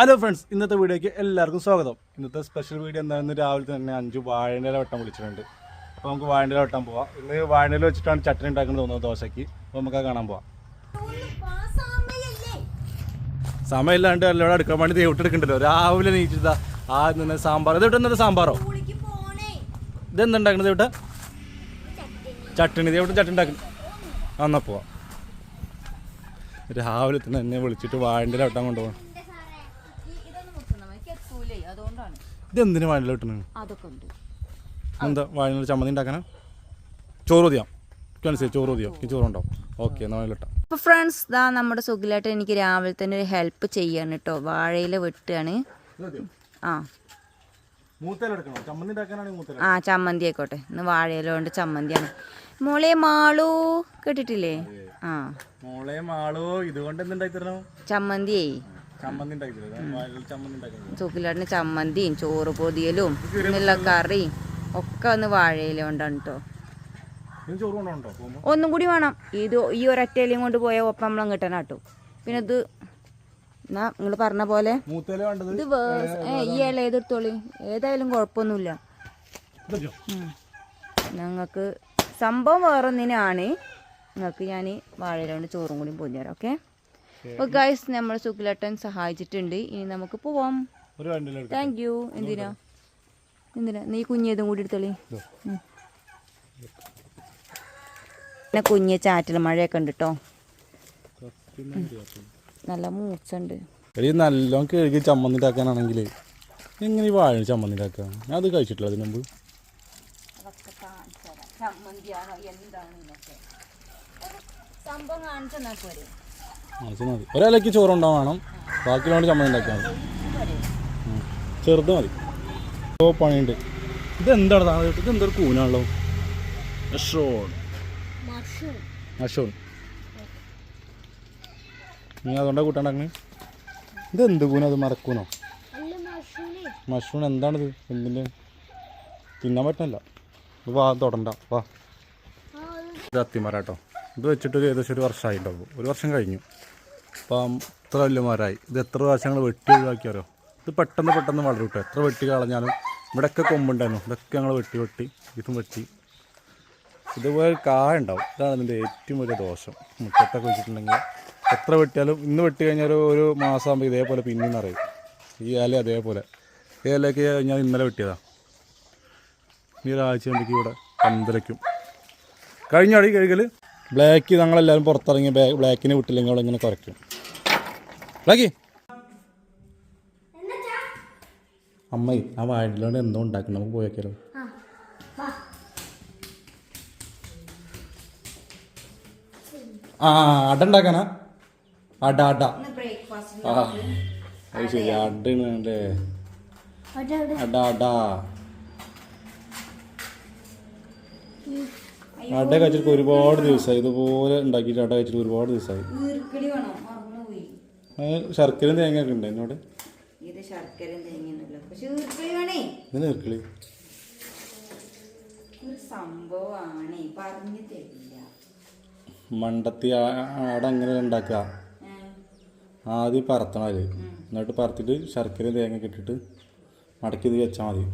Hello friends, ഇന്നത്തെ വീഡിയോയ്ക്ക് എല്ലാവർക്കും സ്വാഗതം. ഇന്നത്തെ സ്പെഷ്യൽ വീഡിയോ എന്താണെന്ന് രാവിലെ തന്നെ 5 വാഴയില വെട്ടം വിളിച്ചിട്ടുണ്ട്. അപ്പോൾ നമുക്ക് വാഴയില വെട്ടാൻ പോവാം. ഇന്ന് വാഴയില വെച്ചിട്ടാണ് ചട്ടനി ഉണ്ടാക്കുന്നത് തോന്നുന്നത് ദോശയ്ക്ക്. അപ്പോൾ നമുക്ക് കാണാൻ പോവാം. സമയമില്ലാണ്ട് എല്ലാം അടുക്കാൻ വേണ്ടി ദൈവട്ടെടുക്കണ്ടല്ലോ. രാവിലെ നീച്ചിട്ടാ നിന്ന് സാമ്പാർ. ഇത് ഇട്ടുന്നത് സാമ്പാറോ? ഇതെന്തുണ്ടാക്കുന്നത് ദൈവട്ട? ചട്ടണി. ദൈവട്ട ചട്ടനി ഉണ്ടാക്കുന്നത്. എന്നാൽ പോവാം. രാവിലെ തന്നെ എന്നെ വിളിച്ചിട്ട് വാഴയില വെട്ടാൻ കൊണ്ടുപോകണം. ഇതെന്തിനു വാഴയില വെട്ടണത്? എന്താ വാഴയില ചമ്മന്തി ഉണ്ടാക്കാനാ? ചോറ് മതിയാം. ചോറ് മതിയോ? ചോറുണ്ടാവും. ഓക്കെ, എന്നാൽ വാഴയില വെട്ടാം. അപ്പോൾ ഫ്രണ്ട്സ്, ദാ നമ്മുടെ സുഖിലായിട്ട് എനിക്ക് രാവിലെ തന്നെ ഒരു ഹെൽപ്പ് ചെയ്യാണ് കേട്ടോ. വാഴയില വെട്ടുകയാണ്. ചമ്മന്തി ആയിക്കോട്ടെ. ഇന്ന് വാഴയില കൊണ്ട് ചമ്മന്തിയാണ്. മോളെ മാളൂ കേട്ടിട്ടില്ലേ? മോളെ മാളൂ, ഇതുകൊണ്ട് എന്തുണ്ടാക്കി ചമ്മന്തിയേ. സുഖിലാട്ടിന് ചമ്മന്തിയും ചോറ് പൊതിയലും പിന്നെയുള്ള കറിയും ഒക്കെ ഒന്ന് വാഴയില കൊണ്ടാണ് കേട്ടോ. ഒന്നും കൂടി വേണം. ഈ ഒരറ്റയിലും കൊണ്ട് പോയ ഒപ്പം നമ്മളും കിട്ടാൻ കേട്ടോ. പിന്നെ ഇത് എന്നാ നിങ്ങൾ പറഞ്ഞ പോലെ ഇത് ഈ ഇല ഏതെടുത്തോളി, ഏതായാലും കുഴപ്പമൊന്നുമില്ല. ഞങ്ങൾക്ക് സംഭവം വേറൊന്നിനാണ്. നിങ്ങൾക്ക് ഞാൻ വാഴയില കൊണ്ട് ചോറും കൂടി പൊതിയാറ്. ഓക്കെ. അപ്പോൾ ഗൈസ്, നമ്മൾ സുഖിലേട്ടൻ സഹായിച്ചിട്ടുണ്ട്. ഇനി നമുക്ക് പോവാം. Thank you. എന്തിനാ നീ കുഞ്ഞേതും കൂടി എടുത്തോളി. പിന്നെ കുഞ്ഞ് ചാറ്റൽ മഴയൊക്കെ ഉണ്ട് കേട്ടോ. നല്ല മൂച്ചുണ്ട്. നല്ലോണം കഴുകി ചമ്മന്തി ഉണ്ടാക്കാനാണെങ്കിൽ എങ്ങനെ വാഴ ചമ്മന്തി ഉണ്ടാക്കുക? ഞാൻ അത് കഴിച്ചിട്ടില്ല അതിന് മുമ്പ്. ഒരാളേക്ക് ചോറുണ്ടാവണം, ബാക്കിയുള്ള ചമ്മന്തി ഉണ്ടാക്കിയാൽ മതി. ചെറുത് മതി. ഓ പണിയുണ്ട്. ഇതെന്താണ്? ഇതെന്തൊരു കൂനാണല്ലോ. മഷൂൺ. നീ അതുകൊണ്ടാണ് കൂട്ടാണ്ടാക്കുന്നത്? ഇതെന്ത് കൂന? അത് മറക്കൂനോ? മഷൂൺ എന്താണിത്? എന്തിൻ്റെ? തിന്നാൻ പറ്റില്ല. വാ തൊടണ്ട. വാ. ഇത് അത്തിമരാട്ടോ. ഇത് വെച്ചിട്ട് ഏകദേശം 1 വർഷമായി ഉണ്ടാവും. 1 വർഷം കഴിഞ്ഞു. അപ്പം ഇത്ര വലിയ മരമായി. ഇത് എത്ര പ്രാവശ്യം ഞങ്ങൾ വെട്ടി ഒഴിവാക്കിയാലോ. ഇത് പെട്ടെന്ന് വളരും കേട്ടോ. എത്ര വെട്ടി കളഞ്ഞാലും ഇവിടെയൊക്കെ കൊമ്പുണ്ടായിരുന്നു. ഇതൊക്കെ ഞങ്ങൾ വെട്ടി ഇതും വെട്ടി. ഇതുപോലെ കായ ഉണ്ടാവും. ഇതാണ് ഇതിൻ്റെ ഏറ്റവും വലിയ ദോഷം. മുറ്റത്തൊക്കെ വെച്ചിട്ടുണ്ടെങ്കിൽ എത്ര വെട്ടിയാലും ഇന്ന് വെട്ടി കഴിഞ്ഞാൽ ഒരു മാസമാകുമ്പോൾ ഇതേപോലെ പിന്നെയും നിറയും. ഈ ഇല അതേപോലെ. ഈ ഇലയ്ക്ക് ഞാൻ ഇന്നലെ വെട്ടിയതാണ്. ഈ ഒരാഴ്ച വേണ്ടിക്ക് ഇവിടെ പന്തലയ്ക്കും. കഴിഞ്ഞാടി കഴുകൽ. ബ്ലാക്ക് ഞങ്ങളെല്ലാവരും പുറത്തിറങ്ങി ബ്ലാക്കിനെ വിട്ടില്ലെങ്കിൽ അവിടെ ഇങ്ങനെ കുറയ്ക്കും. ബ്ലാക്കി അമ്മ ആ വാഴയിലോണ്ട് എന്തോ ഉണ്ടാക്കണം. നമുക്ക് പോയേക്കാലോ. അട ഉണ്ടാക്കാനാ? അട അത് ശരി. അടല്ലേ? അട കഴിച്ചിട്ട് ഒരുപാട് ദിവസമായി. ഇതുപോലെ ഉണ്ടാക്കിയിട്ട് അട കഴിച്ചിട്ട് ഒരുപാട് ദിവസമായി. ശർക്കരയും തേങ്ങ ഒക്കെ ഉണ്ട് എന്നോട്. നീർക്കിളി മണ്ടത്തി അട എങ്ങനെ ഉണ്ടാക്കുക? ആദ്യം പരത്തണം അത്. എന്നിട്ട് പരത്തിട്ട് ശർക്കരയും തേങ്ങ ഒക്കെ ഇട്ടിട്ട് മടക്കി ഇത് വെച്ചാൽ മതി.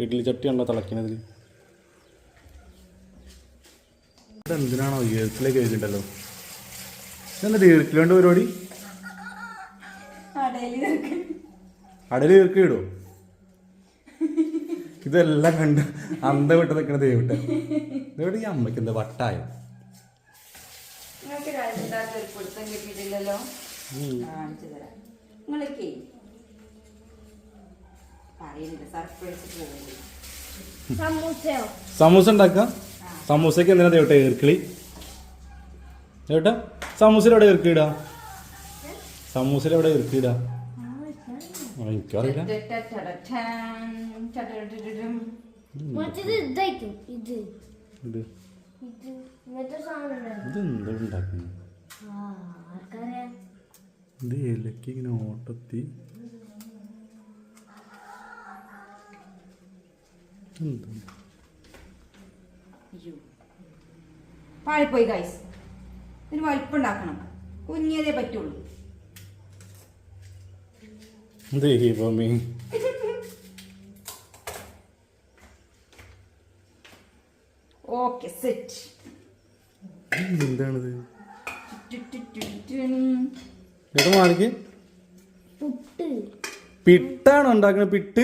ഇഡ്ഡലി ചട്ടിയാണല്ലോ തിളയ്ക്കണതിൽ. ഇതെന്തിനാണോ ഈർക്കിലേക്ക് കഴിച്ചിട്ടല്ലോ? ഇതെന്താ ഈർക്കിലുണ്ട് പരിപാടി? അടയിൽ ഈർക്കിൽ ഇടുമോ? ഇതെല്ലാം കണ്ട് അന്ത വിട്ട് നിൽക്കണ ദൈവട്ടെ. ഇതോടെ ഈ അമ്മയ്ക്ക് എന്താ വട്ടായോ? സമൂസ ഉണ്ടാക്കാം. സമൂസക്ക് എന്തിനാ ദേവട്ടെ ഈർക്കിളി? ദേവട്ടെ സമൂസയിലെവിടെ ഈർക്കിടാ? സമൂസയിലെവിടെ ഈർക്കിടാ? എനിക്കറിയില്ല. ഇതെന്താ ഉണ്ടാക്കുന്നത്? ഇത് ഇലക്ക് ഇങ്ങനെ ഓട്ടത്തി പാളിപ്പോയി ഗൈസ്. ഇതിന് വലിപ്പം ഉണ്ടാക്കണം. കുഞ്ഞിയതേ പറ്റുള്ളൂ. ദൈവമേ ഓക്കെ സെറ്റ്. എന്താണിത്? ഏട്ടാ മാറിക്ക്. പിട്ടാണോ ഉണ്ടാക്കുന്നത്? പിട്ട്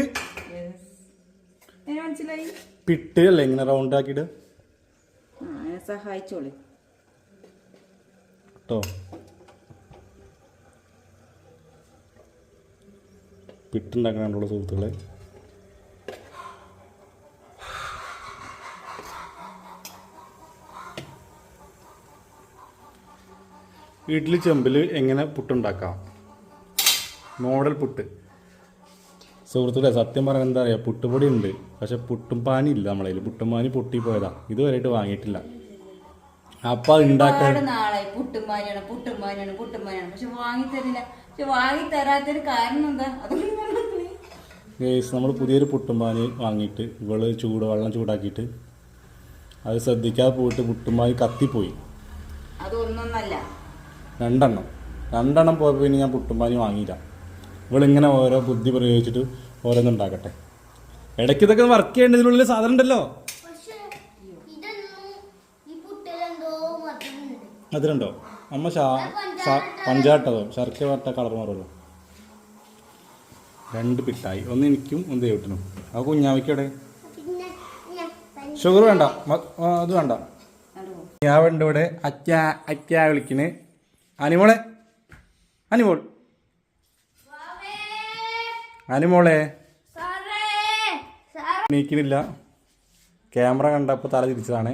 മനസ്സിലായി. പിട്ട് അല്ലേ ഇങ്ങനെ റൗണ്ട് ആക്കിയിട്ട്? സഹായിച്ചോളി കേട്ടോ. പിട്ടുണ്ടാക്കണുള്ള സുഹൃത്തുക്കളെ. വീട്ടിൽ ചെമ്പിൽ എങ്ങനെ പുട്ടുണ്ടാക്കാം? മോഡൽ പുട്ട് സുഹൃത്തുക്കളെ. സത്യം പറയാൻ എന്താ പറയുക, പുട്ടുപൊടി ഉണ്ട്, പക്ഷെ പുട്ടും പാനി ഇല്ല നമ്മളെ കയ്യിൽ. പുട്ടും പാനി പൊട്ടിപ്പോയതാ, ഇതുവരെയായിട്ട് വാങ്ങിയിട്ടില്ല. അപ്പം അത് ഉണ്ടാക്കാൻ നാളെ പുട്ടുംപാനിയാണ് പുട്ടുംപാനിയാണ് പുട്ടുംപാനിയാണ്, പക്ഷെ വാങ്ങി തരില്ല. പക്ഷെ വാങ്ങി തരാത്തൊരു കാരണം എന്താ? നമ്മൾ പുതിയൊരു പുട്ടും പാനി വാങ്ങിയിട്ട് വെള്ളം ചൂടാക്കിയിട്ട് അത് ശ്രദ്ധിക്കാതെ പോയിട്ട് പുട്ടുംപാനി കത്തിപ്പോയി. അതൊന്നൊന്നല്ല, രണ്ടെണ്ണം പോയപ്പോൾ പിന്നെ ഞാൻ പുട്ടുംപാനി വാങ്ങിയില്ല. ഇവളിങ്ങനെ ഓരോ ബുദ്ധി പ്രയോഗിച്ചിട്ട് ഓരോന്നും ഉണ്ടാക്കട്ടെ. ഇടയ്ക്ക് ഇതൊക്കെ വർക്ക് ചെയ്യേണ്ട ഇതിനുള്ളിൽ സാധനം ഉണ്ടല്ലോ. അതിലുണ്ടോ അമ്മ? പഞ്ചാട്ടതോ ശർക്കര വട്ട കളർ മാറുമല്ലോ. 2 പിട്ടായി, ഒന്ന് എനിക്കും ഒന്ന് ദേവട്ടിനും. ആ കുഞ്ഞാവയ്ക്കടെ ഷുഗർ വേണ്ട, അത് വേണ്ട. ഞാൻ വേണ്ട ഇവിടെ അച്ഛാ വിളിക്കണ്. അനിമോളെ എണീക്കുന്നില്ല. ക്യാമറ കണ്ടപ്പോൾ തല തിരിച്ചതാണ്.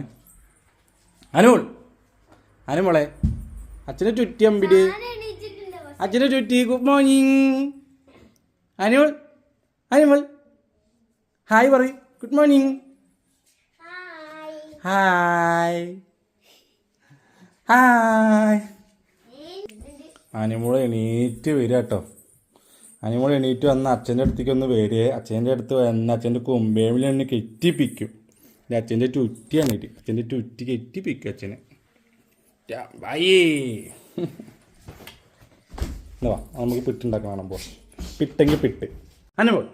അനിമോളെ അച്ഛനെ ചുറ്റി അമ്പിടി, അച്ഛനെ ചുറ്റി. ഗുഡ് മോർണിംഗ് അനിമോൾ ഹായ് പറ. Good morning. ഹായ്. അനിമോൾ എണീറ്റ് വരിക കേട്ടോ. അനിമോൾ എണീറ്റ് വന്ന് അച്ഛൻ്റെ അടുത്തേക്ക് ഒന്ന് വരിക. അച്ഛൻ്റെ അടുത്ത് വന്ന് അച്ഛൻ്റെ കൊമ്പേമിൽ എന്നെ കെറ്റിപ്പിക്കും. അച്ഛൻ്റെ ചുറ്റിയാണ്, അച്ഛൻ്റെ ചുറ്റി കെറ്റിപ്പിക്കും അച്ഛനെ. വാ നമുക്ക് പിട്ടുണ്ടാക്കാൻ കാണുമ്പോൾ. പിട്ടെങ്കിൽ പിട്ട്. അനിമോൾ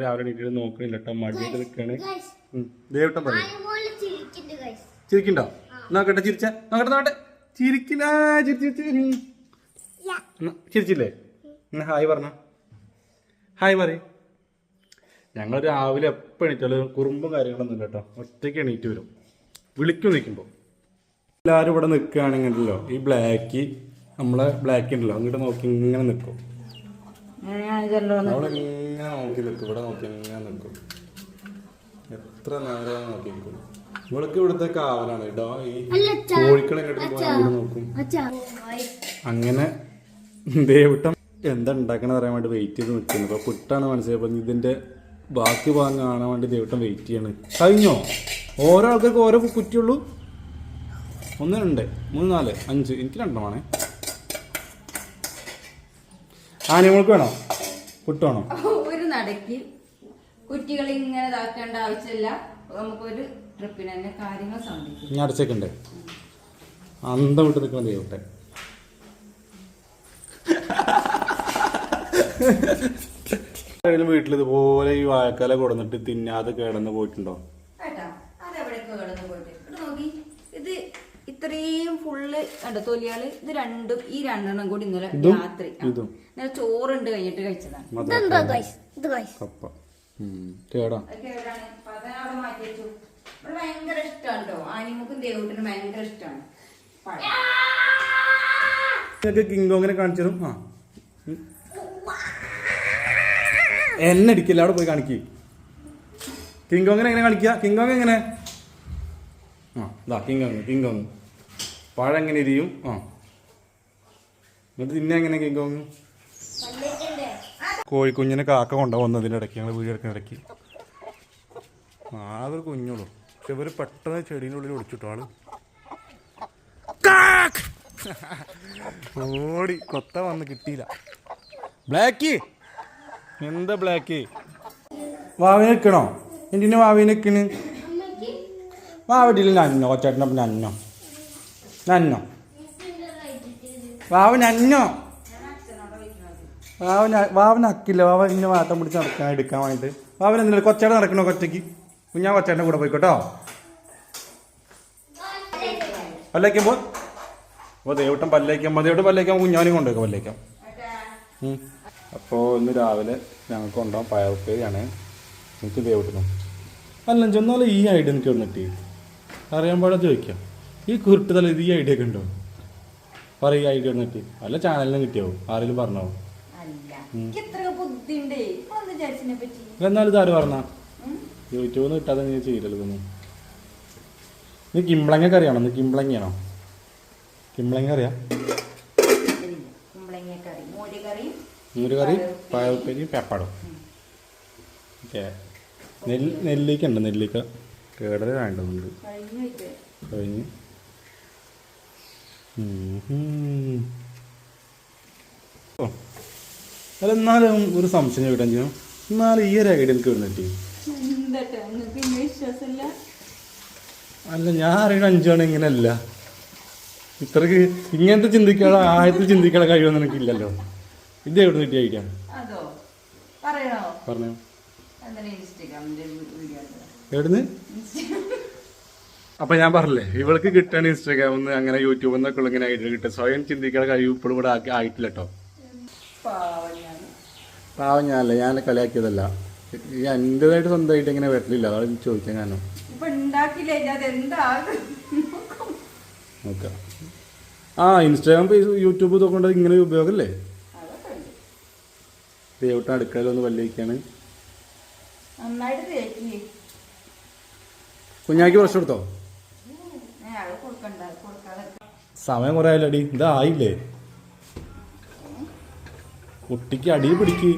രാവിലെ എണീറ്റ് നോക്കണില്ല കേട്ടോ, മടിയായിട്ട് നിൽക്കുകയാണ്. ദേവട്ടം പറയും. ചിരിക്കണ്ടോ? നോക്കട്ടെ, നോക്കട്ടെ. ചിരിച്ചില്ലേ? ഹായ് പറഞ്ഞ. ഹായ് പറ. ഞങ്ങൾ രാവിലെ എപ്പോൾ എണീറ്റാലും കുറുമ്പും കാര്യങ്ങളൊന്നും ഇല്ല കേട്ടോ. ഒറ്റയ്ക്ക് എണീറ്റ് വരും, വിളിക്കും നിൽക്കുമ്പോൾ. എല്ലാവരും ഇവിടെ നിൽക്കുകയാണെങ്കിലോ ഈ നമ്മളെ ബ്ലാക്ക് ഉണ്ടല്ലോ അങ്ങോട്ട് നോക്കി ഇങ്ങനെ നിൽക്കും. അവിടെ ഇങ്ങനെ നോക്കി നിൽക്കും, ഇവിടെ നോക്കി ഇങ്ങനെ നിൽക്കും. എത്ര നേരം നോക്കി നിൽക്കും. ഇവിടേക്ക് ഇവിടുത്തെ കാവലാണ് കേട്ടോ. ഈ കോഴിക്കളെ ഇങ്ങോട്ട് നോക്കും. അങ്ങനെ ദേവട്ടം എന്താ ഉണ്ടാക്കണ പറയാൻ വേണ്ടി വെയിറ്റ് ചെയ്ത് നിൽക്കുന്നത്. അപ്പോൾ പുട്ടാണ് മനസ്സിലായപ്പോൾ ഇതിൻ്റെ ബാക്കി ഭാഗം കാണാൻ വേണ്ടി ദേവട്ടം വെയിറ്റ് ചെയ്യാണ്. കഴിഞ്ഞോ? ഓരോ ആൾക്കാർക്ക് ഓരോ കുറ്റിയുള്ളൂ. 1 2 3 4 5 എനിക്ക് 2 വേണേ. നിങ്ങൾക്ക് വേണോ? പുട്ട് വേണോ? ഒരു നടക്ക് കുറ്റികൾ ഇങ്ങനെ ഇതാക്കേണ്ട ആവശ്യമില്ല. നമുക്കൊരു ട്രിപ്പിന് തന്നെ കാര്യങ്ങൾ സാധിക്കും. ഞാൻ അടച്ചേക്കണ്ടേ? അന്തം വിട്ട് നിൽക്കണം ദേവട്ടെ. വീട്ടിൽ ഇതുപോലെ ഈ വാഴക്കാല കൊടുന്നിട്ട് തിന്നാതെ കേടന്ന് പോയിട്ടുണ്ടോ? ഇത് ഇത്രയും ഫുള്ള് കണ്ടോ തൊലിയാള്. ഇത് ഈ രണ്ടെണ്ണം കൂടി ഇന്നലെ രാത്രി ഇന്നലെ ചോറുണ്ട് കഴിഞ്ഞിട്ട് കഴിച്ചതാണ്. ഭയങ്കര ഇഷ്ടമാണ് കേട്ടോ. ആനിമുക്കും ദേവൂട്ടിനും ഭയങ്കര ഇഷ്ടമാണ്. കിങ്കോങ്ങിനെ കാണിച്ചതും എന്നെ അടിക്കില്ല. അവിടെ പോയി കാണിക്ക്. കിങ്കോങ്ങിനെ എങ്ങനെ കാണിക്കുക? കിങ്കോങ് എങ്ങനെ? കിങ്കോങ് പഴം എങ്ങനെ ഇരിയും? എന്നിട്ട് തിന്നെ എങ്ങനെ കിങ്കോങ്? കോഴിക്കുഞ്ഞിനെ കാക്ക കൊണ്ടുവന്നതിൻ്റെ ഇടയ്ക്ക് ഞങ്ങൾ വീട് എടുക്കുന്ന ഇടയ്ക്ക് ആകെ കുഞ്ഞുള്ളൂ. പക്ഷെ ഇവർ പെട്ടെന്ന് ചെടീൻ്റെ ഉള്ളിൽ ഒളിച്ചിട്ടോ ആള് ഓടി. കൊത്ത വന്ന് കിട്ടിയില്ല. ബ്ലാക്ക് എന്താ ബ്ലാക്ക്? വാവിനെ നിൽക്കണോ? എന്തിനാ വാവിനെ നിൽക്കണ്? വാവട്ടില്ല നന്നോ. കൊച്ചേട്ടനപ്പം നന്നോ വാവ് നന്നോ. വാവന് അക്കില്ല. വാവ ഇങ്ങനെ വാട്ടം പിടിച്ച് നടക്കാൻ എടുക്കാൻ വേണ്ടിട്ട്. വാവൻ എന്തിനാ കൊച്ചേടെ നടക്കണോ കൊച്ചയ്ക്ക്? കുഞ്ഞാ കൊച്ചേൻ്റെ കൂടെ പോയിക്കോട്ടോ. പല്ലേക്കുമ്പോൾ ദേവട്ടം പല്ലേക്കാൻ പല്ലേക്കാൻ കുഞ്ഞാനും കൊണ്ടുപോയിക്കോ പല്ലേക്കാം. അപ്പോൾ ഇന്ന് രാവിലെ ഞങ്ങൾക്ക് കൊണ്ടുപോകാൻ പയറുപ്പേരിയാണ്. എനിക്ക് ദേവട്ടണം അല്ല ചെന്നാലും ഈ ഐഡിയ എനിക്ക് വന്നിട്ട് അറിയാൻ പാടാ ചോദിക്കാം. ഈ കുരുട്ട് തല ഇത് ഈ ഐഡിയ ഒക്കെ ഉണ്ടോ? പറയും ഈ ഐഡിയ വന്നിട്ട് അല്ല ചാനലിനും കിട്ടിയാവും ആരെങ്കിലും പറഞ്ഞോ? എന്നാലും ഇതാര് പറഞ്ഞ യൂട്യൂബിൽ നിന്ന് കിട്ടാതെ നീ ചെയ്യലല്ലോ ഇതൊന്നും. നീ കിംപ്ലങ്ങൊക്കെ അറിയണോ? നീ കിംപ്ലങ്ങയാണോ? കിംപ്ലങ്ങ അറിയാം. മോര് കറി പയറുപ്പേരി പെപ്പടും. ഓക്കെ. നെല്ലിക്ക ഉണ്ട്. നെല്ലിക്ക കേടൽ വേണ്ടതുണ്ട് കഴിഞ്ഞ്. അല്ല എന്നാലും ഒരു സംശയം ചോദിക്കാൻ ചെയ്യണം. എന്നാലും ഈ ഒരു ഐഡിയ എനിക്ക് വരുന്നിട്ട് അല്ല ഞാൻ അറിയണ 5 മണി ഇങ്ങനെയല്ല. ഇത്രക്ക് ഇങ്ങനത്തെ ചിന്തിക്കാനുള്ള ആയത്തിൽ ചിന്തിക്കാനുള്ള കഴിവൊന്നും എനിക്കില്ലല്ലോ. ഇത് എവിടെ കിട്ടിയ ഐഡിയ പറഞ്ഞോ? എവിടുന്ന്? അപ്പൊ ഞാൻ പറഞ്ഞില്ലേ ഇവൾക്ക് കിട്ടാൻ ഇൻസ്റ്റാഗ്രാമിൽ നിന്ന് അങ്ങനെ യൂട്യൂബിൽ നിന്നൊക്കെ ഉള്ള ഇങ്ങനെ ഐഡിയ കിട്ടും. സ്വയം ചിന്തിക്കാനുള്ള കഴിവ് ഇപ്പോഴും ഇവിടെ ആയിട്ടില്ല കേട്ടോ. പാവം ഞാനല്ല, ഞാൻ കളിയാക്കിയതല്ല. ഈ എന്റേതായിട്ട് സ്വന്തമായിട്ട് ഇങ്ങനെ വരലില്ല. അതാണ് ചോദിക്കാൻ കാരണം. നോക്കാം. ഇൻസ്റ്റാഗ്രാം യൂട്യൂബ് ഇതൊക്കെ ഇങ്ങനെ ഉപയോഗമല്ലേ? ദേവട്ട അടുക്കളയിലൊന്ന് പല്ലിക്കാണ്. കുഞ്ഞാക്കി പ്രശ്നം എടുത്തോ? സമയം കുറെ ആയില്ലടി. ഇതായില്ലേ കുട്ടിക്ക് അടി പിടിക്ക്.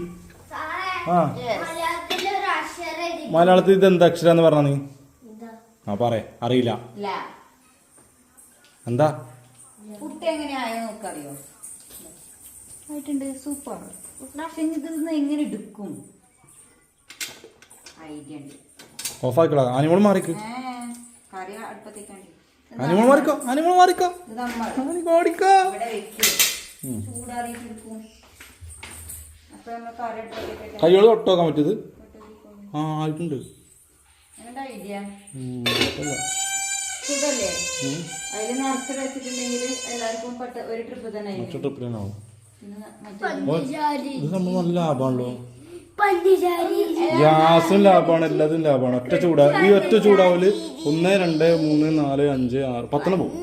മലയാളത്തിൽ ഇത് എന്താ അക്ഷരാന്ന് പറഞ്ഞ നീ? പറ. അറിയില്ല. എന്താ സൂപ്പർ. എങ്ങനെ എടുക്കും? ഓഫാക്കിക്കോ. അനിമോൾ മാറിക്കോ. അനിമോൾ മാറിക്കോ. അനിമോൾ മാറിക്കോ. ഓടിക്കോ. കൈയോട് തൊട്ടോക്കാൻ പറ്റത്? ആയിട്ടുണ്ട്. ഇത് നമ്മൾ നല്ല ലാഭമാണല്ലോ. ഗ്യാസും ലാഭമാണ്, എല്ലാതും ലാഭമാണ്. ഒറ്റ ചൂടാ. ഈ ഒറ്റ ചൂടാവല് 1 2 3 4 5 6 10 പോകും.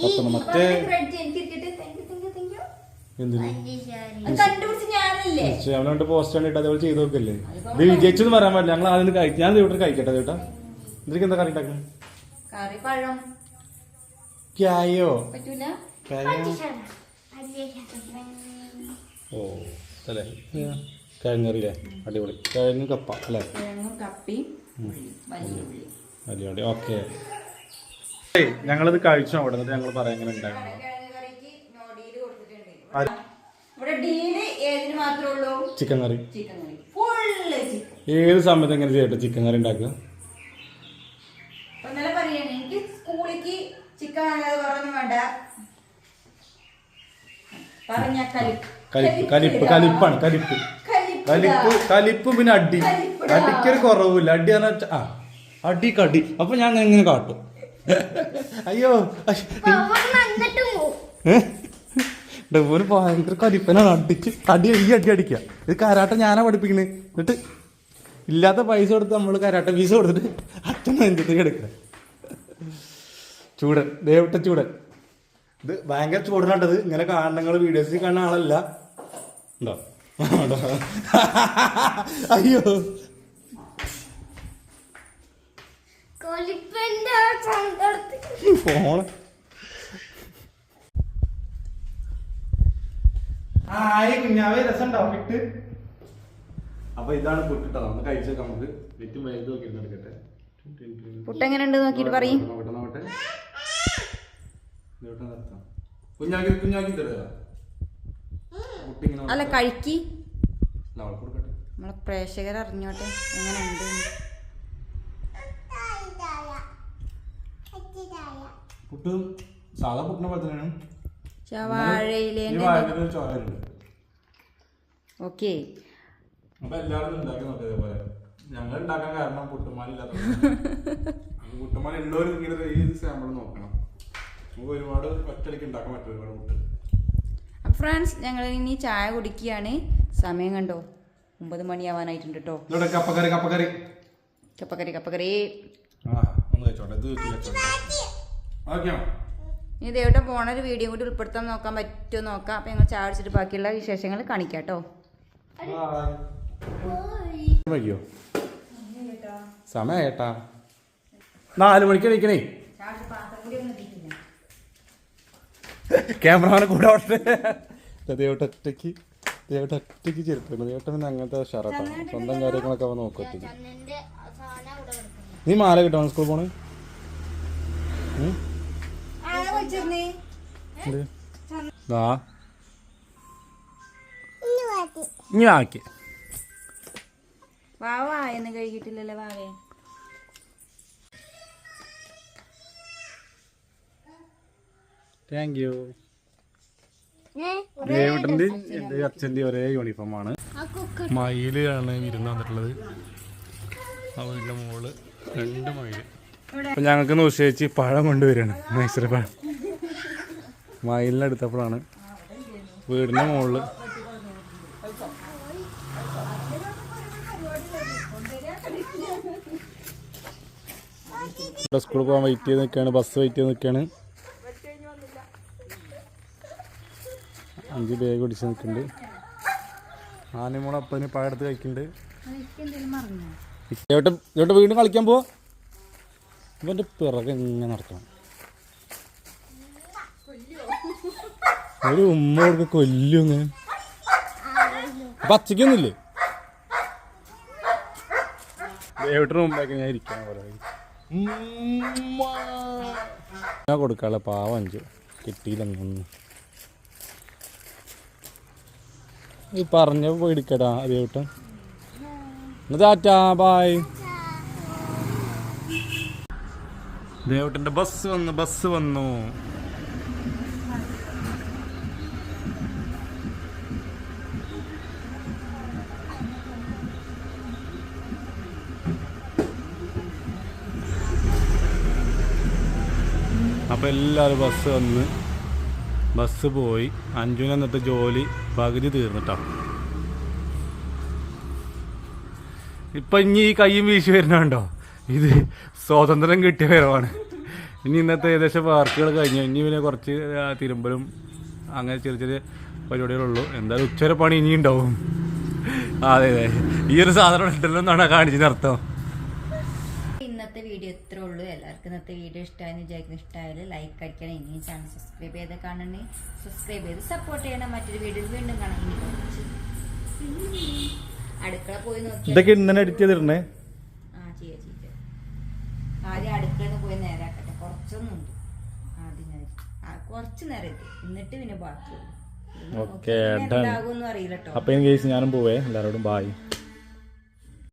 10. മറ്റേ അവനോട്ട് പോസ്റ്റ് കണ്ടിട്ട് അതേപോലെ ചെയ്ത് നോക്കല്ലേ. ഇത് വിജയിച്ചെന്ന് പറയാൻ പറ്റില്ല. ഞങ്ങൾ ആദ്യം കഴിക്കും. ഞാൻ ഇവിടെ കഴിക്കട്ടെ ചേട്ടാ. ഇതിലേക്ക് എന്താ കറി ഉണ്ടാക്കുന്നത്? ക്യായോ? ഓ അല്ലേ കിഴങ്ങറിയില്ലേ? അടിപൊളി. കിഴങ്ങ് കപ്പ അല്ലേ? അടിപൊളി. ഓക്കെ. ഞങ്ങളിത് കഴിച്ചു അവിടെ എന്നിട്ട് ഞങ്ങൾ പറയാൻ എങ്ങനെ ഉണ്ടായിരുന്നു. ചിക്കൻ കറി ഏത് സമയത്ത് എങ്ങനെ ചെയ്യട്ടെ ചിക്കൻ കറി ഉണ്ടാക്കുക? കലിപ്പാണ്. കലിപ്പ് പിന്നെ അടിക്കൊരു കുറവില്ല. അടി അടി കടി. അപ്പൊ ഞാൻ എങ്ങനെ കാട്ടും? അയ്യോ ഡെവോന് ഭയങ്കര കലിപ്പനാണ്. അടി അടിക്കുക. ഇത് കരാട്ട ഞാനാ പഠിപ്പിക്കണേ. എന്നിട്ട് ഇല്ലാത്ത പൈസ കൊടുത്ത് നമ്മൾ കരാട്ട ഫീസ് കൊടുത്തിട്ട് അച്ഛൻ നെഞ്ചത്തേക്ക് എടുക്കുക. ചൂടൻ, ദേവട്ട ചൂടൻ. ഇത് ഭയങ്കര ചൂടനാട്ടത്. ഇങ്ങനെ കാണുന്ന വീഡിയോസിൽ കാണുന്ന ആളല്ല. ഉണ്ടോ? അയ്യോ ഫോണ്. കുഞ്ഞാവേ രസമുണ്ടോ ഇട്ട്? അപ്പൊ ഇതാണ് പുട്ടിട്ടോ. നമുക്ക് കഴിച്ചേക്കാം. നമുക്ക് ഏറ്റവും വലുത് നോക്കി എടുക്കട്ടെ. പുട്ട് എങ്ങനെയുണ്ട് നോക്കിട്ട് പറയും. കുഞ്ഞാക്കി തരാ. അല്ല കഴിക്കി. നമ്മളെ പ്രേക്ഷകർ അറിഞ്ഞോട്ടെ എങ്ങനെയുണ്ട്. പുട്ട് സാധാ പുട്ടിനെ പോലെ തന്നെയാണ്. വാഴയിലേന്റെ ഓക്കെ. അപ്പൊ എല്ലാവരും ഉണ്ടാക്കി നോക്കിയത് പോലെ ഞങ്ങൾ ഉണ്ടാക്കാൻ കാരണം പുട്ടുമാല ഇല്ലാത്ത പുട്ടുമാല ഉള്ളവരും ഇങ്ങനെ ഈ സാമ്പിൾ നോക്കണം. നമുക്ക് ഒരുപാട് ഒറ്റയ്ക്ക് ഉണ്ടാക്കാൻ പറ്റും ഒരുപാട് പുട്ട്. അപ്പം ഫ്രണ്ട്സ് ഞങ്ങൾ ഇനി ചായ കുടിക്കുകയാണ്. സമയം കണ്ടോ 9 മണിയാവാനായിട്ടുണ്ട് കേട്ടോ. കപ്പക്കറി കപ്പക്കറി കപ്പക്കറി കപ്പക്കറി. ഒന്ന് കഴിച്ചോട്ടെ. ഇനി ദേവട്ടം പോണൊരു വീഡിയോ കൂടി ഉൾപ്പെടുത്താൻ നോക്കാൻ പറ്റുമോ നോക്കാം. അപ്പം ഞങ്ങൾ ചായ അടിച്ചിട്ട് ബാക്കിയുള്ള വിശേഷങ്ങൾ കാണിക്കാം കേട്ടോ. വയ്യോ സമയം ഏട്ടാ 4 മണിക്ക് എണീക്കണേ. ക്യാമറമാനെ കൂടെ ദേവട്ടൊറ്റയ്ക്ക് ചെരുപ്പിക്കണം. ദേവട്ടം പിന്നെ അങ്ങനത്തെ ഷറട്ടാ. സ്വന്തം കാര്യങ്ങളൊക്കെ അവൻ നോക്കത്തില്ല. നീ മാല കിട്ടോ സ്കൂളിൽ പോണേ? ഇനി ആക്കി വാവാ എന്ന് കഴുകിയിട്ടില്ലല്ലോ വാവേ. Thank you. ദേവട്ടൻ്റെ എൻ്റെ അച്ഛൻ്റെ ഒരേ യൂണിഫോമാണ്. മയിലാണ് വിരുന്ന് വന്നിട്ടുള്ളത്. ആ വീടിൻ്റെ മുകളിൽ 2 മയിൽ. അപ്പം ഞങ്ങൾക്ക് നിശ്ചയിച്ച് പഴം കൊണ്ടുവരികയാണ്. മൈസൂർ പഴം മയിലിനെടുത്തപ്പോഴാണ് വീടിൻ്റെ മുകളിൽ. സ്കൂളിൽ പോകാൻ വെയിറ്റ് ചെയ്ത് നിൽക്കുകയാണ്. ബസ് വെയിറ്റ് ചെയ്ത് നിൽക്കുകയാണ്. 5 ബാഗ് പിടിച്ച് നിൽക്കുന്നുണ്ട്. ആനമോളപ്പന് പഴം എടുത്ത് കഴിക്കുന്നുണ്ട്. ചേട്ടൻ വീണ്ടും കളിക്കാൻ പോവാ. ഇവൻ്റെ പിറകെ ഇങ്ങനെ നടക്കണം. ഒരു ഉമ്മ കൊടുക്ക കൊല്ലും. ഇങ്ങനെ പച്ചക്കൊന്നുമില്ലേ? ദേവട്ടന് മുമ്പാക്കി ഞാൻ ഇരിക്കാൻ പോലെ ഞാൻ കൊടുക്കാനുള്ള പാവം 5 കിട്ടിയില്ലെന്നൊന്നും. ഈ പറഞ്ഞ പോയി എടുക്കടാ ദേവട്ടൻ. ടാറ്റാ ബായ്. ദേവട്ടൻ്റെ ബസ് വന്നു. അപ്പം എല്ലാവരും ബസ് പോയി. 5 എന്നിട്ട് ജോലി പകുതി തീർന്നിട്ടാ. ഇപ്പം ഇനി ഈ കയ്യും വീശി വരുന്നുണ്ടോ? ഇത് സ്വാതന്ത്ര്യം കിട്ടിയ വരവാണ്. ഇനി ഇന്നത്തെ ഏകദേശം വർക്കുകൾ കഴിഞ്ഞു. ഇനി പിന്നെ കുറച്ച് തിരുമ്പലും അങ്ങനെ ചെറിയ പരിപാടികളുള്ളൂ. എന്തായാലും ഉച്ചവരെ പണി ഇനി ഉണ്ടാവും. അതെ ഈ ഒരു സാധനം ഉണ്ടല്ലോ എന്നാണ് കാണിച്ചതിനർത്ഥം. ഇന്നത്തെ വീഡിയോ ഇത്രേ ഉള്ളൂ. എല്ലാവർക്കും ഇന്നത്തെ വീഡിയോ ഇഷ്ടമായെന്ന് വിചാരിക്കുന്നു. ഇഷ്ടമായാലും ലൈക്ക് അടിക്കണം. ഇനിയും ചാനൽ സബ്സ്ക്രൈബ് ചെയ്ത് കാണണേ. സബ്സ്ക്രൈബ് ചെയ്ത് സപ്പോർട്ട് ചെയ്യണം. മറ്റൊരു വീഡിയോയിൽ വീണ്ടും കാണാം. അടുക്കള പോയി നോക്കി ഇതൊക്കെ ഇന്നലെ എഡിറ്റ് ചെയ്തിടണേ. ആദ്യം അടുക്കളയിൽ പോയി നേരാക്കട്ടെ. കുറച്ചൊന്നുണ്ട് ആദ്യം കുറച്ച് നേരം എന്നിട്ട് പിന്നെ ബാക്കി ഓക്കെ. എന്താകുമെന്നും അറിയില്ല കേട്ടോ. അപ്പം ഞാനും പോവേ. എല്ലാവരോടും ബായ്.